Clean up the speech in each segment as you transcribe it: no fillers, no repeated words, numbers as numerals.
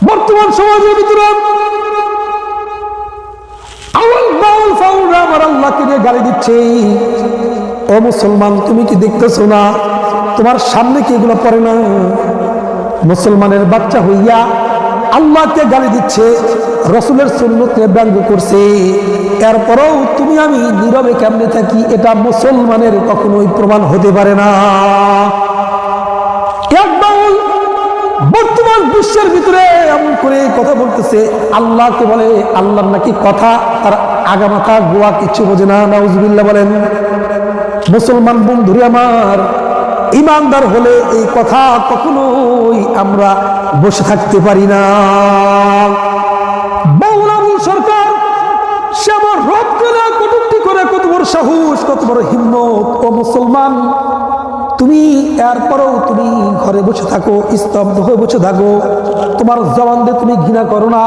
বর্তমান সমাজের ভিতরে আউল বাউল ফাউলরা আমার আল্লাহকে নিয়ে গালি দিচ্ছে। ও মুসলমান, তুমি কি দেখতেছো না? তোমার সামনে কি এগুলো পড়ে না? মুসলমানের বাচ্চা হইয়া আল্লাহকে গালি দিচ্ছে, রসুলের সুন্নতকে ব্যঙ্গ করছে, এরপরেও তুমি আমি নীরবে কেমনে থাকি? এটা মুসলমানের কখনোই প্রমাণ হতে পারে না। বর্তমান বিশ্বের ভিতরে এমন করে কথা বলতেছে, আল্লাহকে বলে আল্লাহর নাকি কথা আর আগামাথা গোয়া কিছু বোঝে না। নাউজুবিল্লাহ বলেন। মুসলমান বন্ধুরে আমার, ইমানদার হলে এই কথা কখনোই আমরা বসে থাকতে পারি না। বাউলাবুল সরকার সে আমার রব করে কটূক্তি করে, কত বড় সাহস, কত বড় হিম্মত। ও মুসলমান, তুমি এরপরও তুমি ঘরে বসে থাকো, স্তব্ধ হয়ে বসে থাকো, তোমার জবান দিয়ে তুমি ঘৃণা করো না,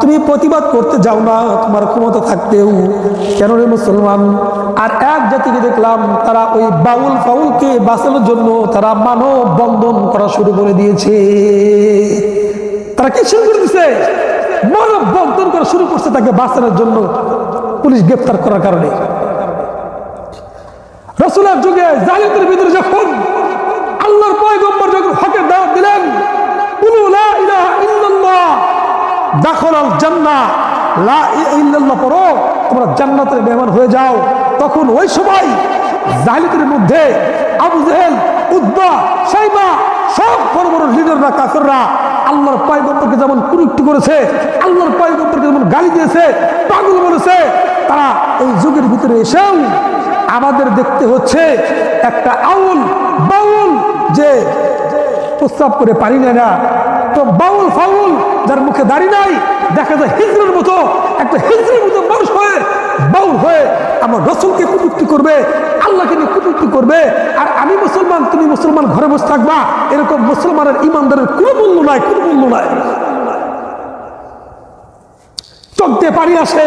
তুমি প্রতিবাদ করতে যাও না তোমার ক্ষমতা থাকতেও। কেন রে মুসলমান? আর এক জাতিকে দেখলাম, তারা ওই বাউল ফাউলকে বাঁচানোর জন্য তারা মানব বন্ধন করা শুরু করে দিয়েছে। তারা কি শুরু করে দিয়েছে? মানব বন্ধন করা শুরু করছে তাকে বাঁচানোর জন্য, পুলিশ গ্রেফতার করার কারণে। রাসূলের যুগে জালিমদের ভিতরে যখন আল্লাহর পয়গম্বর যখন হকের দাওয়াত দিলেন, কুলু লা ইলাহা ইল্লাল্লাহ দাখালাল জান্নাহ, লা ইলাহা ইল্লাল্লাহ পড়ো তোমরা জান্নাতের মেহমান হয়ে যাও, তখন ওই সময় জালিমদের মধ্যে আবু জেহেল, উতবা, শাইবা সব বড় বড় লিডাররা, কাফেররা আল্লাহর পয়গম্বরকে যেমন কুরুক্তি করেছে, আল্লাহর পয়গম্বরকে যেমন গালি দিয়েছে, পাগল বলেছে, তারা এই যুগের ভিতরে এসেও আমাদের দেখতে হচ্ছে একটা আউল বাউল যে প্রস্তাব করে পারি না, তো বাউল ফাউল যার মুখে দাড়ি নাই, দেখা যায় হিজড়ের মতো, একটা হিজড়ের মতো মানুষ হয়ে বাউল হয়ে আমার রাসূলকে কটূক্তি করবে, আল্লাহকে নিয়ে কটূক্তি করবে। আর আমি মুসলমান, তুমি মুসলমান, ঘরে বসে থাকবা, এরকম মুসলমানের ইমানদারের কোনো মূল্য নাই, কোনো মূল্য নাই। চোখ দিয়ে পানি আসে,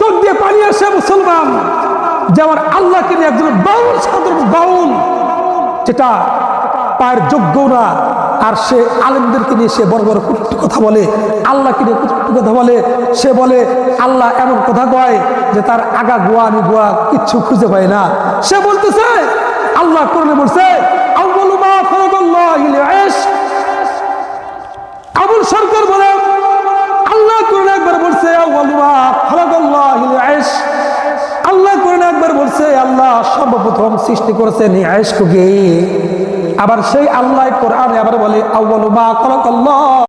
চোখ দিয়ে পানি আসে মুসলমান, যে আমার আল্লাহকে নিয়ে একজন বাউল, সাধারণ বাউল, যেটা পায়ের যোগ্য না, আর সে আলেমদেরকে নিয়ে সে বড় বড় কটূক্তি কথা বলে, আল্লাহকে নিয়ে কটূক্তি কথা বলে। সে বলে আল্লাহ এমন কথা কয় যে তার আগা গোয়া আমি গোয়া কিচ্ছু খুঁজে পায় না। সে বলতেছে আল্লাহ কোরআনে বলছে আউয়ালু মা খালাকাল্লাহুল ইশক। আবুল সরকার বলে আল্লাহ কোরআনে একবার বলছে আউয়ালু মা খালাকাল্লাহুল ইশক। আল্লাহ কোরআনে একবার বলছে আল্লাহ সর্বপ্রথম সৃষ্টি করেছেন এই ইশককে। আবার সেই আল্লাহ কোরআনে আবার বলে আউয়ালু মা খালাকাল্লাহ